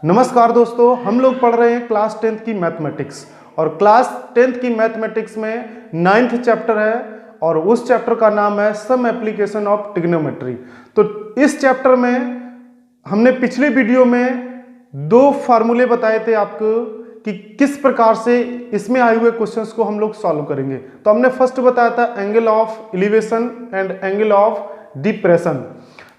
नमस्कार दोस्तों, हम लोग पढ़ रहे हैं क्लास 10th की मैथमेटिक्स और क्लास 10th की मैथमेटिक्स में 9th चैप्टर है और उस चैप्टर का नाम है सम एप्लीकेशन ऑफ ट्रिग्नोमेट्री। तो इस चैप्टर में हमने पिछले वीडियो में दो फार्मूले बताए थे आपको कि किस प्रकार से इसमें आए हुए क्वेश्चंस को हम लोग सॉल्व करेंगे। तो हमने फर्स्ट बताया था angle of elevation and angle of depression.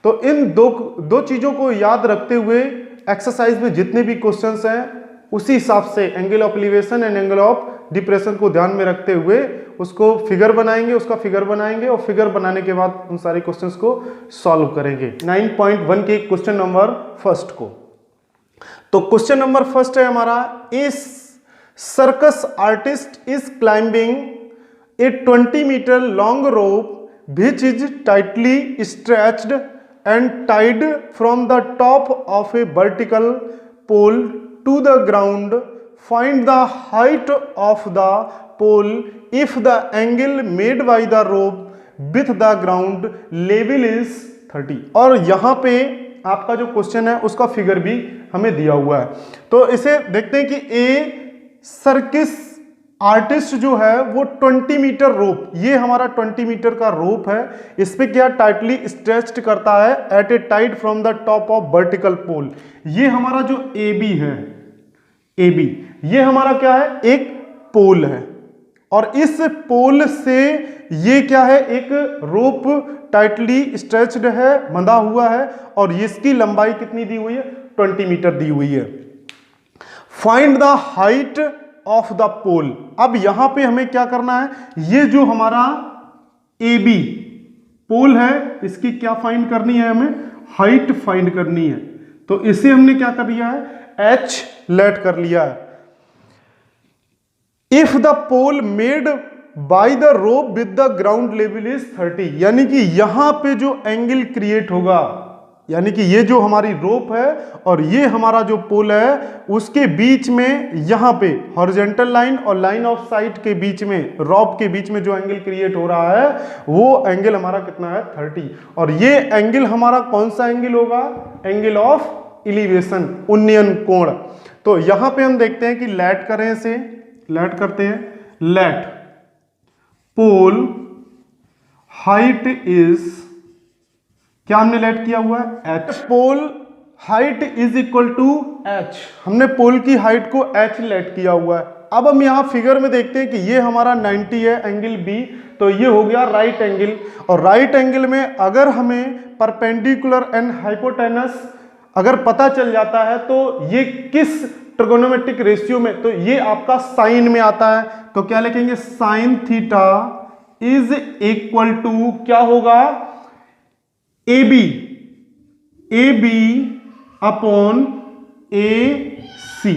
तो इन दो चीजों को याद रखते हुए एक्सरसाइज में जितने भी क्वेश्चंस हैं उसी हिसाब से angle of elevation and angle of depression को ध्यान में रखते हुए उसको फिगर बनाएंगे, उसका फिगर बनाएंगे और फिगर बनाने के बाद उन सारे क्वेश्चंस को सॉल्व करेंगे। 9.1 के क्वेश्चन नंबर फर्स्ट को। तो क्वेश्चन नंबर फर्स्ट है हमारा, a circus artist is climbing a 20 metre long rope which is tightly stretched and tied from the top of a vertical pole to the ground. Find the height of the pole if the angle made by the rope with the ground level is 30। और यहाँ पे आपका जो question है उसका figure भी हमें दिया हुआ है। तो इसे देखते हैं कि ए सर्किस आर्टिस्ट जो है वो 20 मीटर रोप, ये हमारा 20 मीटर का रोप है, इस पे क्या टाइटली स्ट्रेच्ड करता है at a tied from the top of vertical pole. ये हमारा जो ए बी है, ए बी ये हमारा क्या है, एक पोल है और इस पोल से ये क्या है, एक रोप टाइटली स्ट्रेच्ड है, बंधा हुआ है और इसकी लंबाई कितनी दी हुई है, 20 मीटर दी हुई है। Find the height of the pole. अब यहां पे हमें क्या करना है, ये जो हमारा ए बी पोल है इसकी क्या फाइंड करनी है, हमें हाइट फाइंड करनी है। तो इसे हमने क्या कर लिया है, एच लेट कर लिया है। If the pole made by the rope with the ground level is 30, यानी कि यहां पे जो एंगल क्रिएट होगा, यानी कि ये जो हमारी रोप है और ये हमारा जो पोल है उसके बीच में यहां पे हॉरिजॉन्टल लाइन और लाइन ऑफ साइट के बीच में, रोप के बीच में जो एंगल क्रिएट हो रहा है वो एंगल हमारा कितना है, 30। और ये एंगल हमारा कौन सा एंगल होगा, एंगल ऑफ एलिवेशन, उन्नयन कोण। तो यहां पे हम देखते हैं कि लेट करें, इसे लेट करते हैं, लेट पोल हाइट इज, क्या हमने लेट किया हुआ है, H. Pole height is equal to H, हमने पोल की हाइट को एच लेट किया हुआ है। अब हम यहां फिगर में देखते हैं कि ये हमारा 90 है एंगल बी, तो ये हो गया राइट एंगल। और राइट एंगल में अगर हमें परपेंडिकुलर एंड हाइपोटेनस अगर पता चल जाता है तो ये किस ट्रिगोनोमेट्रिक रेशियो में, तो ये आपका साइन में आता है। तो क्या लिखेंगे, sine theta is equal to क्या होगा, ए बी अपॉन ए सी,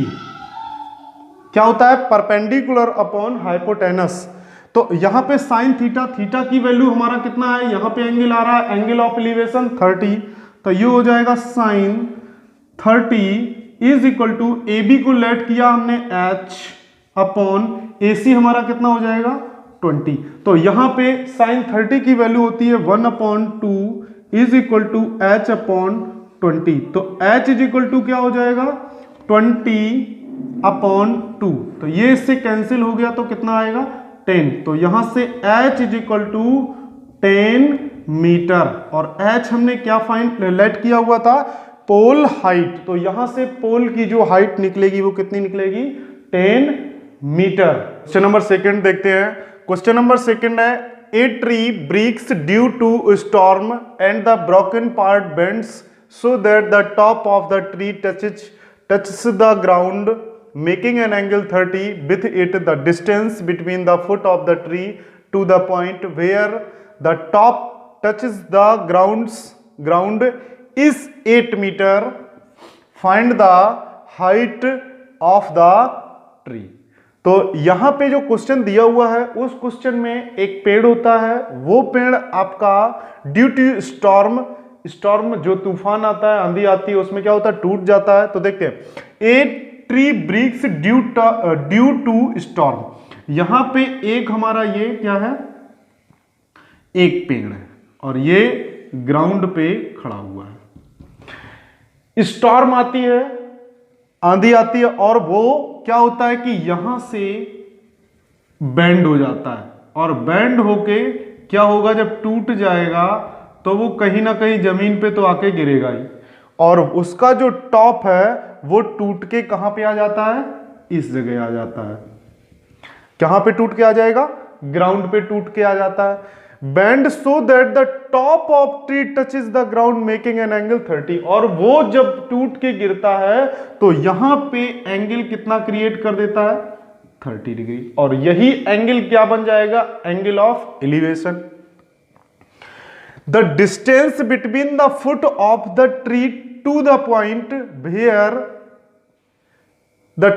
क्या होता है, परपेंडिकुलर अपॉन हाइपोटेनस। तो यहां पे साइन थीटा, थीटा की वैल्यू हमारा कितना है, यहां पे एंगल आ रहा है, एंगल ऑफ एलिवेशन 30, तो ये हो जाएगा sine 30 is equal to, A B को लेट किया हमने एच अपॉन ए सी, हमारा कितना हो जाएगा 20। तो यहां पे साइन 30 की वैल्यू होती है 1/2 is equal to H upon 20। तो एच इज इक्वल टू क्या हो जाएगा, 20/2। तो ये इससे कैंसिल हो गया तो कितना आएगा, 10। तो यहां से H is equal to 10 metre और एच हमने क्या फाइंड लेट किया हुआ था, पोल हाइट। तो यहां से पोल की जो हाइट निकलेगी वो कितनी निकलेगी, 10 मीटर। क्वेश्चन नंबर सेकंड देखते हैं। क्वेश्चन नंबर सेकंड है, a tree breaks due to a storm and the broken part bends so that the top of the tree touches the ground, making an angle 30 with it. The distance between the foot of the tree to the point where the top touches the ground is 8 meter. Find the height of the tree। तो यहां पे जो question दिया हुआ है उस question में एक पेड़ होता है, वो पेड़ आपका ड्यू टू स्टॉर्म जो तूफान आता है, आंधी आती है, उसमें क्या होता है, टूट जाता है। तो देखते हैं, a tree breaks due to storm, यहां पे एक हमारा ये क्या है, एक पेड़ है और ये ग्राउंड पे खड़ा हुआ है। स्टॉर्म आती है आंधी आती है और वो क्या होता है कि यहां से बेंड हो जाता है, और बेंड होके क्या होगा, जब टूट जाएगा तो वो कहीं ना कहीं जमीन पे तो आके गिरेगा ही, और उसका जो टॉप है वो टूट के कहां पे आ जाता है, इस जगह आ जाता है। कहां पे टूट के आ जाएगा, ग्राउंड पे टूट के आ जाता है। Bend so that the top of tree touches the ground making an angle 30, और वो जब टूट के गिरता है तो यहां पे एंगल कितना क्रिएट कर देता है, 30 डिग्री, और यही एंगल क्या बन जाएगा, angle of elevation. The distance between the foot of the tree to the point where the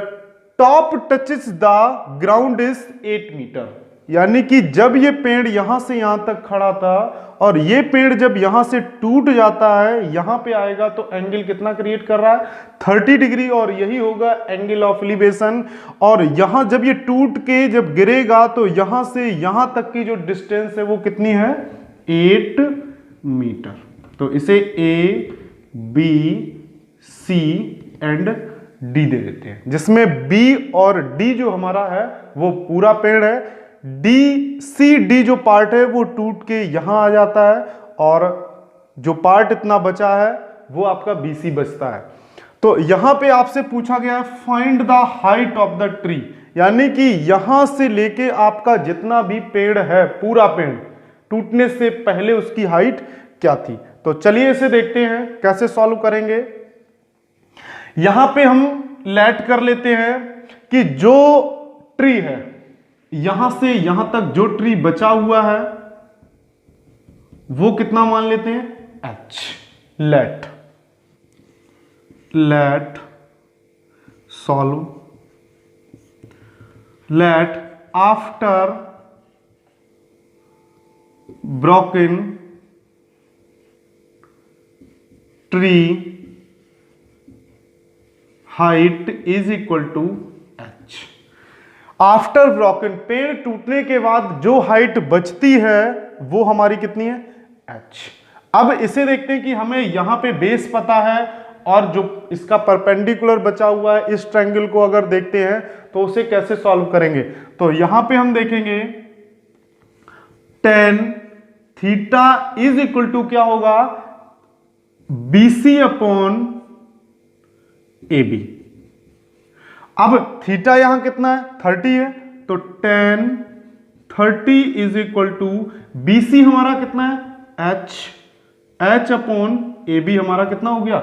top touches the ground is 8 metre. यानी कि जब ये पेड़ यहां से यहां तक खड़ा था और ये पेड़ जब यहां से टूट जाता है यहां पे आएगा तो एंगल कितना क्रिएट कर रहा है, 30 डिग्री, और यही होगा एंगल ऑफ एलिवेशन। और यहां जब ये टूट के जब गिरेगा तो यहां से यहां तक की जो डिस्टेंस है वो कितनी है, 8 मीटर। तो इसे A B C and D दे देते हैं, जिसमें बी और डी जो हमारा है वो पूरा पेड़ है, डी सी डी जो पार्ट है वो टूट के यहां आ जाता है, और जो पार्ट इतना बचा है वो आपका बी सी बचता है। तो यहां पे आपसे पूछा गया है find the height of the tree, यानी कि यहां से लेके आपका जितना भी पेड़ है, पूरा पेड़ टूटने से पहले उसकी हाइट क्या थी। तो चलिए इसे देखते हैं कैसे सॉल्व करेंगे। यहां पे हम लेट कर लेते हैं कि जो ट्री है यहां से यहां तक जो ट्री बचा हुआ है वो कितना मान लेते हैं, h। Let solve, let after broken tree height is equal to h। After broken, पेड़ टूटने के बाद जो हाइट बचती है वो हमारी कितनी है, h। अब इसे देखते हैं कि हमें यहां पे बेस पता है और जो इसका परपेंडिकुलर बचा हुआ है इस ट्रायंगल को अगर देखते हैं तो उसे कैसे सॉल्व करेंगे। तो यहां पे हम देखेंगे tan theta is equal to क्या होगा, BC अपॉन AB। अब थीटा यहां कितना है, 30 है, तो tan 30 is equal to BC हमारा कितना है, H अपॉन AB हमारा कितना हो गया,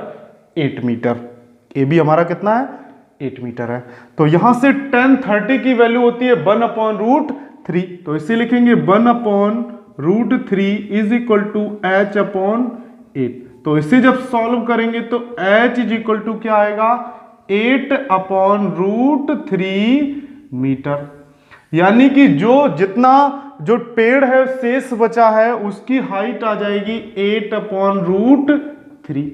8 मीटर। AB हमारा कितना है, 8 मीटर है। तो यहां से tan 30 की वैल्यू होती है 1 अपॉन रूट 3, तो इसे लिखेंगे 1 upon root 3 is equal to H upon 8। तो इसे जब सॉल्व करेंगे तो H इज इक्वल टू क्या आएगा, 8 अपॉन रूट 3 मीटर। यानी कि जो जितना जो पेड़ है शेष बचा है उसकी हाइट आ जाएगी 8 अपॉन रूट 3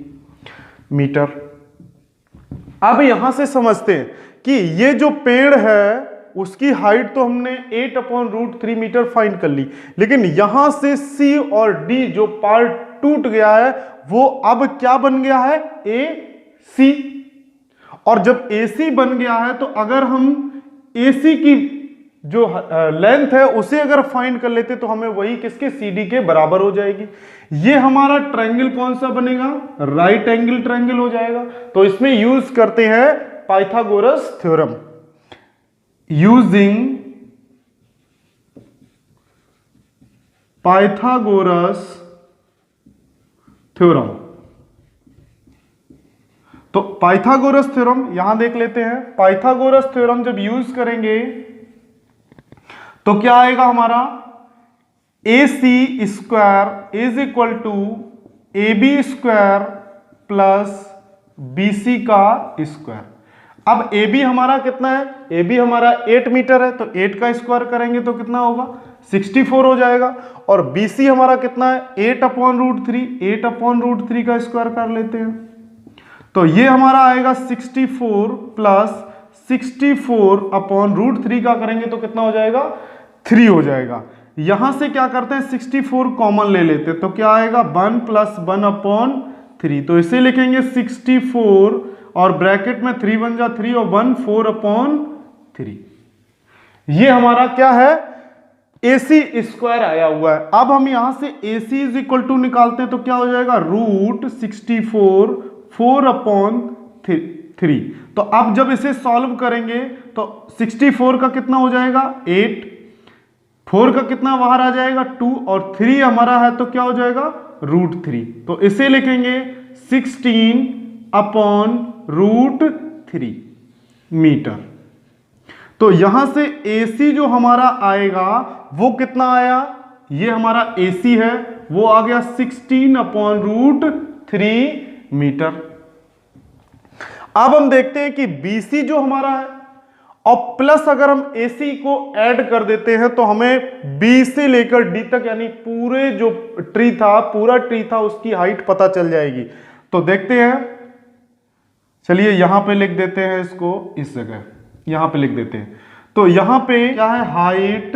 मीटर। अब यहां से समझते हैं कि ये जो पेड़ है उसकी हाइट तो हमने 8 अपॉन रूट 3 मीटर फाइंड कर ली, लेकिन यहां से C और D जो पार्ट टूट गया है वो अब क्या बन गया है, AC। और जब AC बन गया है तो अगर हम AC की जो लेंथ है उसे अगर फाइंड कर लेते तो हमें वही किसके, CD के बराबर हो जाएगी। ये हमारा ट्रायंगल कौन सा बनेगा, राइट एंगल ट्रायंगल हो जाएगा। तो इसमें यूज करते हैं Pythagoras theorem. Using Pythagoras theorem, तो पाइथागोरस थ्योरम यहां देख लेते हैं। पाइथागोरस थ्योरम जब यूज करेंगे तो क्या आएगा हमारा, AC square is equal to AB square plus BC का स्क्वायर। अब AB हमारा कितना है, AB हमारा 8 मीटर है, तो 8 का स्क्वायर करेंगे तो कितना होगा, 64 हो जाएगा। और BC हमारा कितना है, 8 अपॉन रूट 3, 8 अपॉन रूट 3 का स्क्वायर कर लेते हैं, तो ये हमारा आएगा 64 प्लस 64 अपॉन रूट 3 का करेंगे तो कितना हो जाएगा, 3 हो जाएगा। यहां से क्या करते हैं, 64 कॉमन ले लेते हैं, तो क्या आएगा 1 प्लस 1 अपॉन 3, तो इसे लिखेंगे 64 और ब्रैकेट में 3 1 जा 3 और 1 4/3। ये हमारा क्या है, AC स्क्वायर आया हुआ है। अब हम यहां से AC इज इक्वल टू निकालते हैं तो क्या हो जाएगा, √64 4/3। तो अब जब इसे सॉल्व करेंगे तो 64 का कितना हो जाएगा 8, 4 का कितना बाहर आ जाएगा 2 और 3 हमारा है तो क्या हो जाएगा √3। तो इसे लिखेंगे 16/√3 मीटर। तो यहां से AC जो हमारा आएगा वो कितना आया, ये हमारा AC है, वो आ गया 16/√3 मीटर। अब हम देखते हैं कि BC जो हमारा है और प्लस अगर हम AC को ऐड कर देते हैं तो हमें B से लेकर D तक यानी पूरे जो पूरा ट्री था उसकी हाइट पता चल जाएगी। तो देखते हैं, चलिए यहां पे लिख देते हैं इसको, इस जगह यहां पे लिख देते हैं। तो यहां पे क्या है, हाइट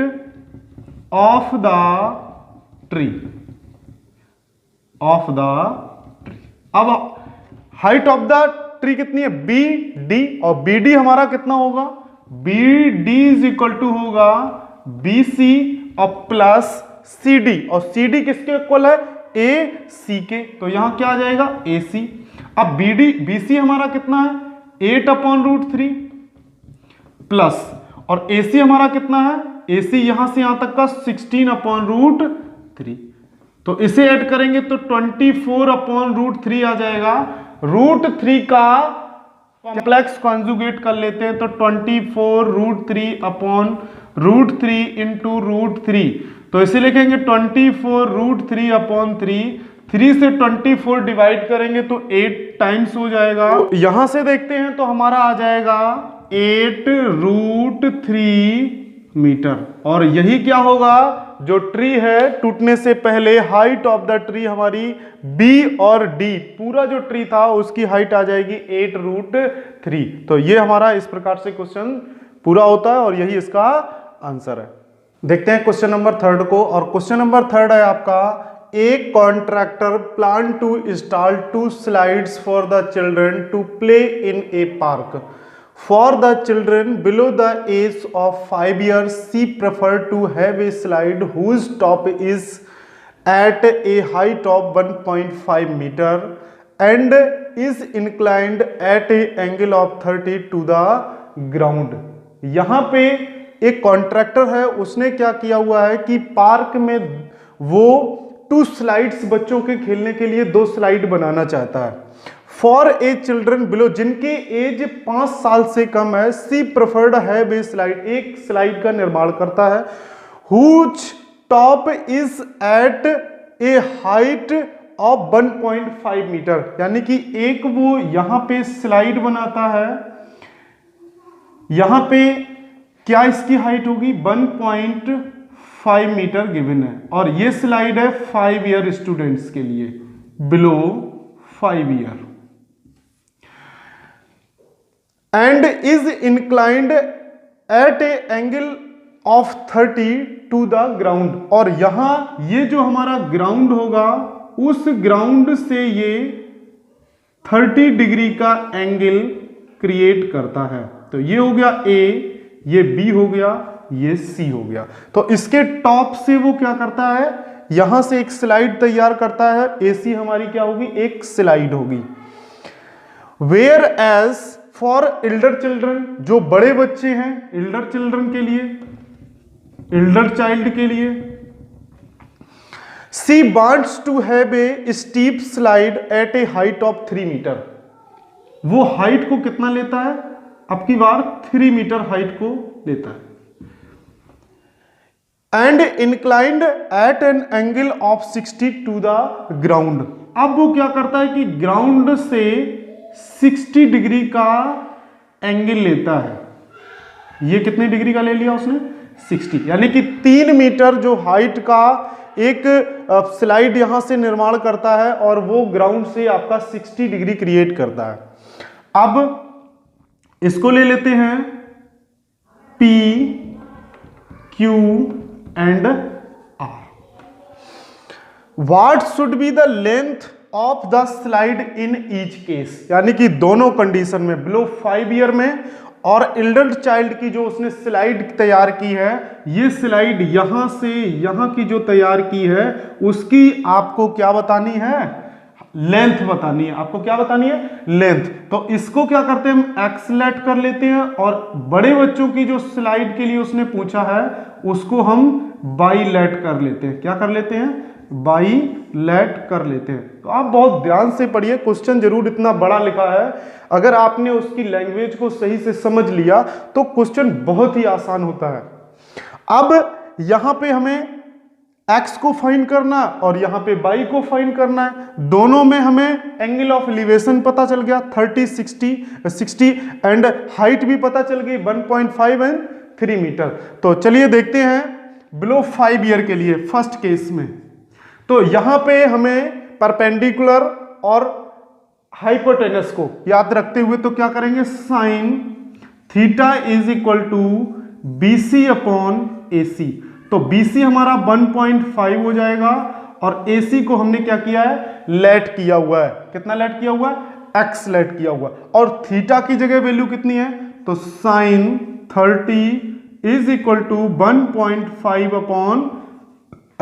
ऑफ द ट्री, अब हाइट ऑफ द ट्री कितनी है BD और BD हमारा कितना होगा, BD इज इक्वल टू होगा BC और प्लस CD और CD किसके इक्वल है AC के, तो यहां क्या आ जाएगा AC। अब BC हमारा कितना है 8/√3 प्लस और AC हमारा कितना है, AC यहां से यहां तक का 16/√3। तो इसे ऐड करेंगे तो 24/√3 आ जाएगा। √3 का कॉम्प्लेक्स कॉन्जुगेट कर लेते हैं तो 24√3/√3 इंटू √3, तो इसे लिखेंगे 24√3/3। 3 से 24 डिवाइड करेंगे तो 8 टाइम्स हो जाएगा। तो यहां से देखते हैं तो हमारा आ जाएगा 8√3 मीटर। और यही क्या होगा, जो ट्री है टूटने से पहले हाइट ऑफ द ट्री हमारी B और D, पूरा जो ट्री था उसकी हाइट आ जाएगी 8√3। तो ये हमारा इस प्रकार से क्वेश्चन पूरा होता है और यही इसका आंसर है। देखते हैं क्वेश्चन नंबर 3 को, और क्वेश्चन नंबर 3 है आपका, एक contractor plan to install 2 slides for the children to play in a park. For the children below the age of 5 years, she preferred to have a slide whose top is at a height of 1.5 meter and is inclined at a angle of 30 to the ground. यहाँ पे एक contractor है, उसने क्या किया हुआ है कि पार्क में वो 2 स्लाइड्स बच्चों के खेलने के लिए 2 स्लाइड बनाना चाहता है। फॉर ए चिल्ड्रन बिलो, जिनकी एज 5 साल से कम है, she preferred have a slide, एक स्लाइड का निर्माण करता है, whose top is at a height of 1.5 metre, यानी कि एक वो यहां पे स्लाइड बनाता है, यहां पे क्या इसकी हाइट होगी 1.5 मीटर गिवन है, और ये स्लाइड है 5 ईयर स्टूडेंट्स के लिए, below 5 year, and is inclined at a angle of 30 to the ground, और यहां ये जो हमारा ग्राउंड होगा उस ग्राउंड से ये 30 डिग्री का एंगल क्रिएट करता है। तो ये हो गया A, ये B हो गया, ये C हो गया। तो इसके टॉप से वो क्या करता है, यहां से एक स्लाइड तैयार करता है, AC हमारी क्या होगी, एक स्लाइड होगी। Whereas for elder children, जो बड़े बच्चे हैं, एल्डर चिल्ड्रन के लिए, एल्डर चाइल्ड के लिए, she wants to have a steep slide at a height of 3 metre, वो हाइट को कितना लेता है, अब की बार 3 मीटर हाइट को लेता है, and inclined at an angle of 60 to the ground. अब वो क्या करता है कि ग्राउंड से 60 डिग्री का एंगल लेता है। ये कितने डिग्री का ले लिया उसने, 60, यानी कि 3 मीटर जो हाइट का एक स्लाइड यहां से निर्माण करता है और वो ग्राउंड से आपका 60 डिग्री क्रिएट करता है। अब इसको ले लेते हैं P, Q and R। What should be the length of the slide in each case, यानी कि दोनों कंडीशन में, बिलो 5 ईयर में और एल्डर चाइल्ड की जो उसने स्लाइड तैयार की है, ये स्लाइड यहां से यहां की जो तैयार की है उसकी आपको क्या बतानी है, लेंथ बतानी है। आपको क्या बतानी है, लेंथ। तो इसको क्या करते हैं हम, एक्सलेट कर लेते हैं, और बड़े बच्चों की जो स्लाइड के लिए उसने पूछा है उसको हम बाईलेट कर लेते हैं। क्या कर लेते हैं, बाईलेट कर लेते हैं। तो आप बहुत ध्यान से पढ़िए, क्वेश्चन जरूर इतना बड़ा लिखा है, अगर आपने उसकी लैंग्वेज को सही से समझ लिया तो क्वेश्चन बहुत ही आसान होता है। अब यहां पे हमें x को फाइंड करना और यहां पे y को फाइंड करना है। दोनों में हमें एंगल ऑफ एलिवेशन पता चल गया 30, 60 एंड हाइट भी पता चल गई 1.5 एंड 3 मीटर। तो चलिए देखते हैं बिलो 5 ईयर के लिए फर्स्ट केस में। तो यहां पे हमें परपेंडिकुलर और हाइपोटेनस को याद रखते हुए तो क्या करेंगे, sine theta is equal to BC upon AC। तो BC हमारा 1.5 हो जाएगा और AC को हमने क्या किया है, लेट किया हुआ है। कितना लेट किया हुआ है, x लेट किया हुआ है। और थीटा की जगह वैल्यू कितनी है, तो sine 30 is equal to 1.5 upon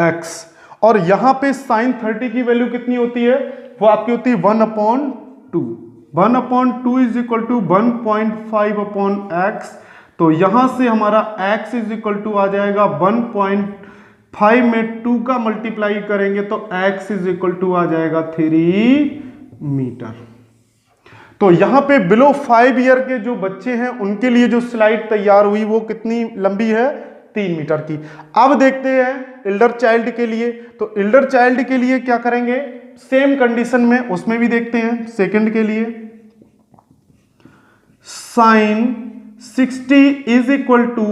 x। और यहां पे साइन 30 की वैल्यू कितनी होती है, वो आपकी होती है 1/2। 1/2 is equal to 1.5 upon x। तो यहां से हमारा x इज इक्वल टू आ जाएगा 1.5 में 2 का मल्टीप्लाई करेंगे तो x इज इक्वल टू आ जाएगा 3 मीटर। तो यहां पे बिलो 5 ईयर के जो बच्चे हैं उनके लिए जो स्लाइड तैयार हुई वो कितनी लंबी है, 3 मीटर की। अब देखते हैं एल्डर चाइल्ड के लिए। तो एल्डर चाइल्ड के लिए क्या करेंगे, सेम कंडीशन में, उसमें भी देखते हैं सेकंड के लिए। Sine 60 is equal to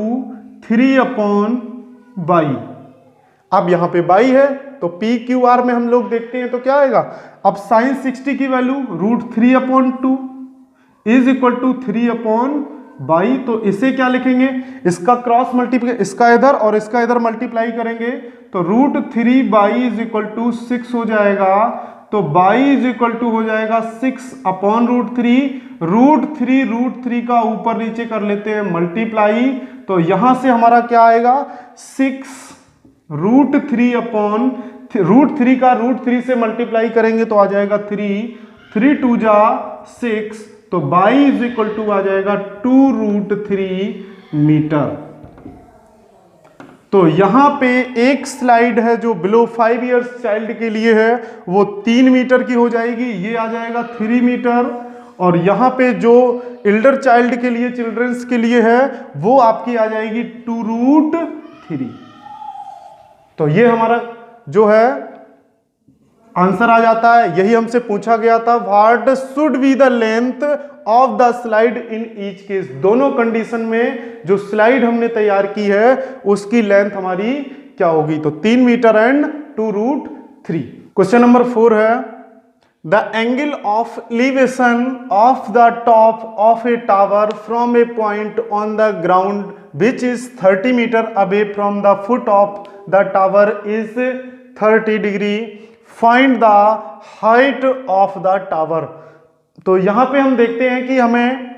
3 upon by. अब यहां पे बाई है तो PQR में हम लोग देखते हैं तो क्या आएगा, अब साइन 60 की value √3/2 is equal to 3 upon by. तो इसे क्या लिखेंगे, इसका क्रॉस मल्टीप्लाई, इसका इधर और इसका इधर मल्टीप्लाई करेंगे तो √3 बाई इज इक्वल टू 6 हो जाएगा। तो बाई इज इक्वल टू हो जाएगा 6 अपॉन √3 का ऊपर नीचे कर लेते हैं मल्टीप्लाई। तो यहां से हमारा क्या आएगा, 6 √3 अपॉन √3 का √3 से मल्टीप्लाई करेंगे तो आ जाएगा 3 2 जा 6। तो बाई इज इक्वल टू आ जाएगा 2√3 मीटर। तो यहां पे एक स्लाइड है जो बिलो 5 इयर्स चाइल्ड के लिए है वो 3 मीटर की हो जाएगी, ये आ जाएगा 3 मीटर। और यहां पे जो एल्डर चाइल्ड के लिए, चिल्ड्रंस के लिए है वो आपकी आ जाएगी 2√3। तो ये हमारा जो है आंसर आ जाता है। यही हमसे पूछा गया था, what should be the length of the slide in each case. दोनों कंडीशन में जो स्लाइड हमने तैयार की है उसकी लेंथ हमारी क्या होगी, तो 3 मीटर एंड 2√3। क्वेश्चन नंबर 4 है, the angle of elevation of the top of a tower from a point on the ground which is 30 metre away from the foot of the tower is 30 degree. Find the height of the tower. तो यहां पे हम देखते हैं कि हमें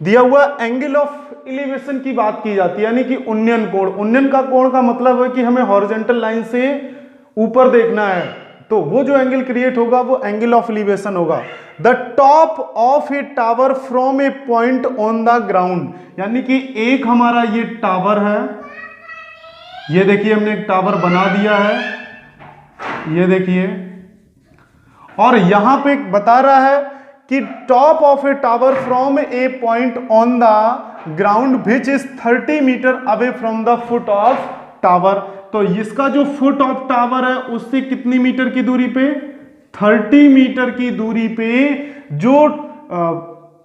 दिया हुआ एंगल ऑफ एलिवेशन की बात की जाती है, यानी कि उन्नयन कोण। उन्नयन का कोण का मतलब है कि हमें हॉरिजॉन्टल लाइन से ऊपर देखना है, तो वो जो एंगल क्रिएट होगा वो एंगल ऑफ एलिवेशन होगा। The top of a tower from a point on the ground, यानी कि एक हमारा ये टावर है, ये देखिए हमने एक टावर बना दिया है, ये देखिए, और यहां पे बता रहा है कि top of a tower from a point on the ground which is 30 metre away from the foot of tower. तो इसका जो फुट ऑफ टावर है उससे कितनी मीटर की दूरी पे, 30 मीटर की दूरी पे जो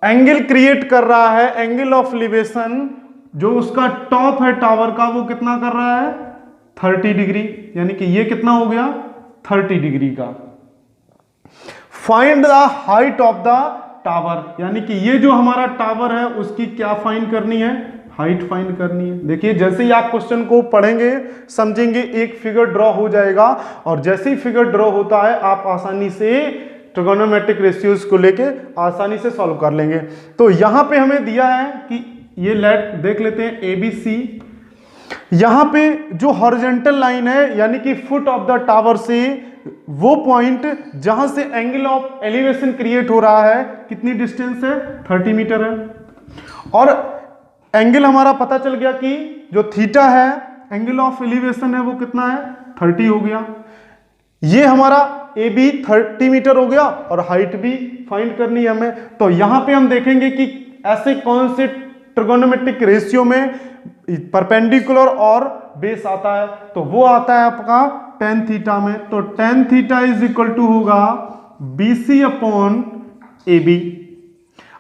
एंगल क्रिएट कर रहा है, एंगल ऑफ एलिवेशन, जो उसका टॉप है टावर का, वो कितना कर रहा है, 30 डिग्री। यानी कि ये कितना हो गया, 30 डिग्री का। Find the height of the tower, यानी कि ये जो हमारा टावर है उसकी क्या फाइंड करनी है, हाइट फाइंड करनी है। देखिए जैसे ही आप क्वेश्चन को पढ़ेंगे समझेंगे, एक फिगर ड्रॉ हो जाएगा, और जैसे ही फिगर ड्रॉ होता है आप आसानी से ट्रिगोनोमेट्रिक रेशियोज को लेके आसानी से सॉल्व कर लेंगे। तो यहां पे हमें दिया है कि ये लेट देख लेते हैं ए बी सी। यहां पे जो हॉरिजॉन्टल लाइन है यानी कि फुट ऑफ द टावर से वो पॉइंट जहां से एंगल ऑफ एलिवेशन क्रिएट हो रहा है, कितनी डिस्टेंस है, 30 मीटर है। और एंगल हमारा पता चल गया कि जो थीटा है, एंगल ऑफ एलिवेशन है, वो कितना है, 30 हो गया। ये हमारा ए बी 30 मीटर हो गया और हाइट भी फाइंड करनी है हमें। तो यहां पे हम देखेंगे कि ऐसे कौन से ट्रिगोनोमेट्रिक रेशियो में परपेंडिकुलर और बेस आता है, तो वो आता है आपका tan थीटा में। तो tan theta is equal to होगा BC अपॉन AB।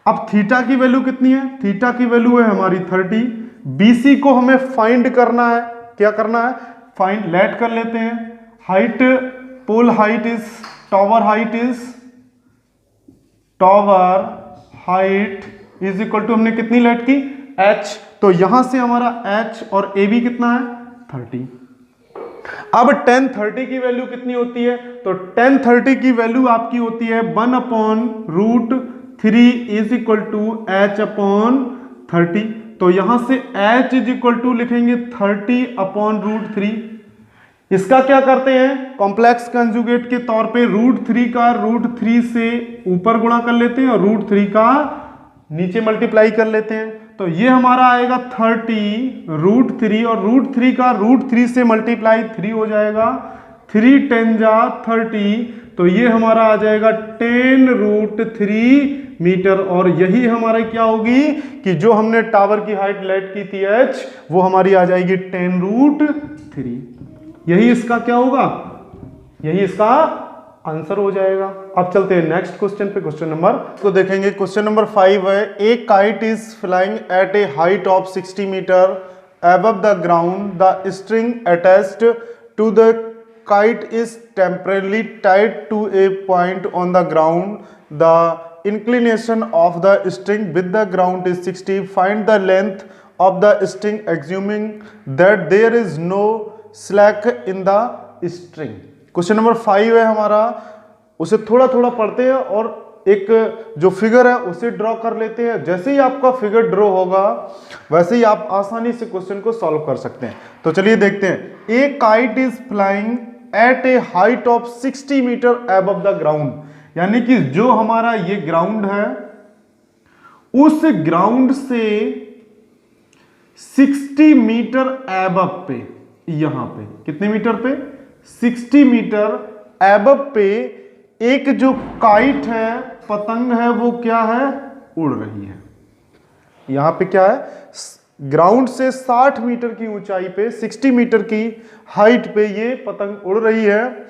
अब थीटा की वैल्यू कितनी है, थीटा की वैल्यू है हमारी 30। BC को हमें फाइंड करना है, क्या करना है, फाइंड, लेट कर लेते हैं। Height, pole height is, tower height is equal to, हमने कितनी लेट की, h। तो यहां से हमारा h और AB कितना है, 30। अब tan 30 की वैल्यू कितनी होती है, तो tan 30 की वैल्यू आपकी होती है 1 upon root 3 is equal to h upon 30। तो यहां से h इज इक्वल टू लिखेंगे 30 अपॉन रूट 3। इसका क्या करते हैं, कॉम्प्लेक्स कंजुगेट के तौर पे रूट 3 का रूट 3 से ऊपर गुणा कर लेते हैं और रूट 3 का नीचे मल्टीप्लाई कर लेते हैं। तो ये हमारा आएगा 30 रूट 3 और रूट 3 का रूट 3 से मल्टीप्लाई 3 हो जाएगा, 3 10 जा 30। तो ये हमारा आ जाएगा 10 रूट 3 मीटर। और यही हमारा क्या होगी कि जो हमने टावर की हाइट लेट की थी h, वो हमारी आ जाएगी 10 रूट 3। यही इसका क्या होगा, यही इसका आंसर हो जाएगा। अब चलते हैं नेक्स्ट क्वेश्चन पे, क्वेश्चन नंबर तो देखेंगे। क्वेश्चन नंबर 5 है, a kite is flying at a height of 60 metre above the ground. The string attached to the kite is temporarily tied to a point on the ground. The inclination of the string with the ground is 60. Find the length of the string assuming that there is no slack in the string. Question number 5 है हमारा, उसे थोड़ा थोड़ा पढ़ते हैं और एक जो फिगर है उसे ड्रॉ कर लेते हैं। जैसे ही आपका फिगर ड्रॉ होगा वैसे ही आप आसानी से क्वेश्चन को सॉल्व कर सकते हैं। तो चलिए देखते हैं। A kite is flying at a height of 60 metre above the ground, यानी कि जो हमारा ये ग्राउंड है उस ग्राउंड से 60 मीटर अबव पे, यहां पे कितने मीटर पे, 60 मीटर अबव पे एक जो काइट है, पतंग है, वो क्या है, उड़ रही है। यहां पे क्या है, ग्राउंड से 60 मीटर की ऊंचाई पे, 60 मीटर की हाइट पे ये पतंग उड़ रही है।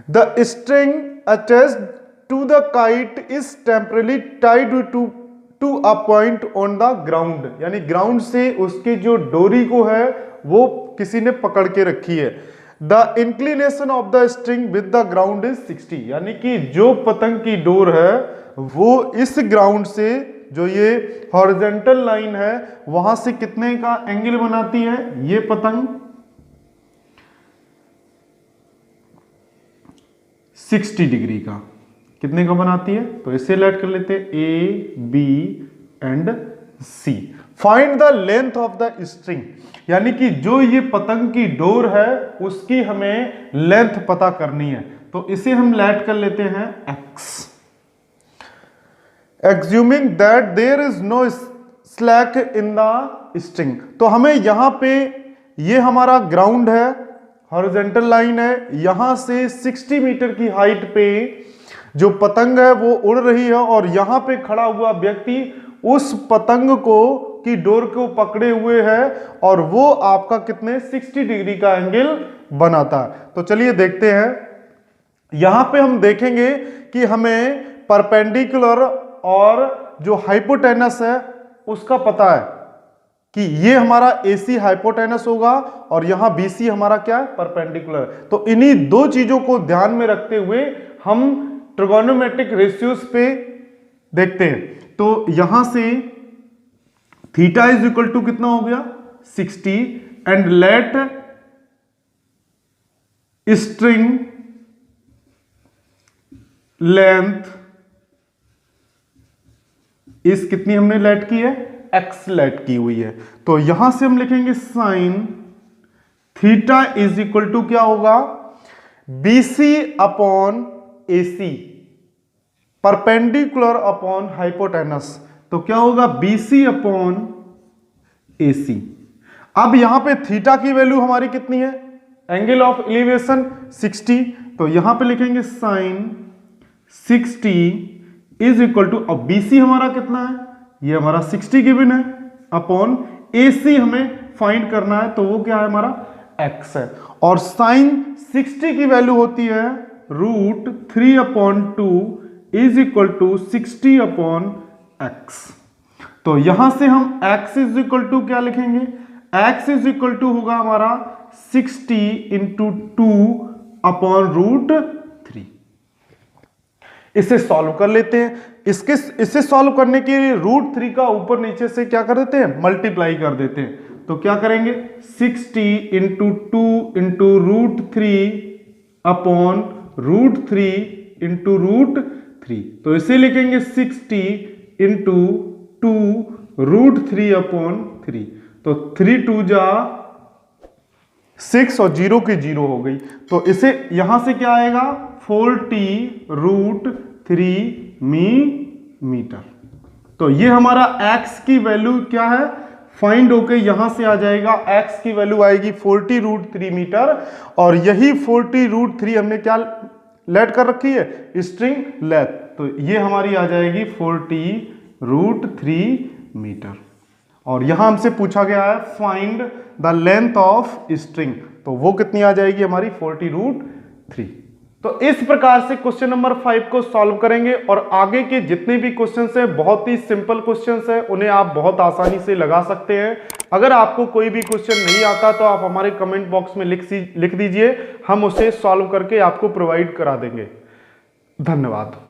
The string attached to the kite is temporarily tied to a point on the ground, यानी ग्राउंड से उसके जो डोरी को है वो किसी ने पकड़ के रखी है। The inclination of the string with the ground is 60, यानी कि जो पतंग की डोर है वो इस ग्राउंड से, जो ये हॉरिजॉन्टल लाइन है, वहां से कितने का एंगल बनाती है ये पतंग, 60 डिग्री का। कितने का बनाती है, तो इसे लेट कर लेते हैं A B and C. Find the length of the string, यानी कि जो ये पतंग की डोर है उसकी हमें लेंथ पता करनी है। तो इसे हम लेट कर लेते हैं x। Assuming that there is no slack in the string, तो हमें यहां पे, ये हमारा ग्राउंड है, हॉरिजॉन्टल लाइन है, यहां से 60 मीटर की हाइट पे जो पतंग है वो उड़ रही है और यहां पे खड़ा हुआ व्यक्ति उस पतंग को की डोर को पकड़े हुए है और वो आपका कितने 60 डिग्री का एंगल बनाता है। तो चलिए देखते हैं। यहां पे हम देखेंगे कि हमें परपेंडिकुलर और जो हाइपोटेनस है उसका पता है कि ये हमारा AC हाइपोटेनस होगा और यहां BC हमारा क्या है, परपेंडिकुलर। तो इन्हीं दो चीजों को ध्यान में रखते हुए हम ट्रिगोनोमेट्रिक रेशियोज पे देखते हैं। तो यहां से थीटा इज इक्वल टू कितना हो गया, 60, एंड लेट लेंथ इस कितनी हमने लेट की है, x लेट की हुई है। तो यहां से हम लिखेंगे sine theta is equal to क्या होगा, BC upon AC perpendicular upon hypotenuse. तो क्या होगा, BC अपॉन AC। अब यहां पे थीटा की वैल्यू हमारी कितनी है, एंगल ऑफ एलिवेशन 60, तो यहां पे लिखेंगे साइन 60 इज इक्वल टू, अब BC हमारा कितना है, ये हमारा 60 गिवन है, अपॉन AC हमें फाइंड करना है, तो वो क्या है हमारा x है। और साइन 60 की वैल्यू होती है √3/2 is equal to 60 upon x। तो यहां से हम x इज इक्वल टू क्या लिखेंगे, x इज इक्वल टू होगा हमारा 60 इंटू 2/√3। इसे सॉल्व कर लेते हैं। इसे सॉल्व करने के लिए √3 का ऊपर नीचे से क्या कर देते हैं, मल्टीप्लाई कर देते हैं। तो क्या करेंगे, 60 इंटू 2 इंटू √3/√3 इंटू √3। तो इसे लिखेंगे 60 इंटू 2√3/3। तो 3 2 जा 6 और 0 की 0 हो गई। तो इसे यहां से क्या आएगा, 40√3 मीटर। तो ये हमारा x की वैल्यू क्या है, फाइंड होके यहां से आ जाएगा, x की वैल्यू आएगी 40√3 मीटर। और यही 40√3 हमने क्या लेट कर रखी है, स्ट्रिंग लेंथ। तो ये हमारी आ जाएगी 40√3 मीटर। और यहां हमसे पूछा गया है find the length of string, तो वो कितनी आ जाएगी हमारी 40√3। तो इस प्रकार से क्वेश्चन नंबर 5 को सॉल्व करेंगे। और आगे के जितने भी क्वेश्चंस हैं बहुत ही सिंपल क्वेश्चंस हैं, उन्हें आप बहुत आसानी से लगा सकते हैं। अगर आपको कोई भी क्वेश्चन नहीं आता तो आप हमारे कमेंट बॉक्स में लिख दीजिए, हम उसे सॉल्व करके आपको प्रोवाइड करा देंगे। धन्यवाद।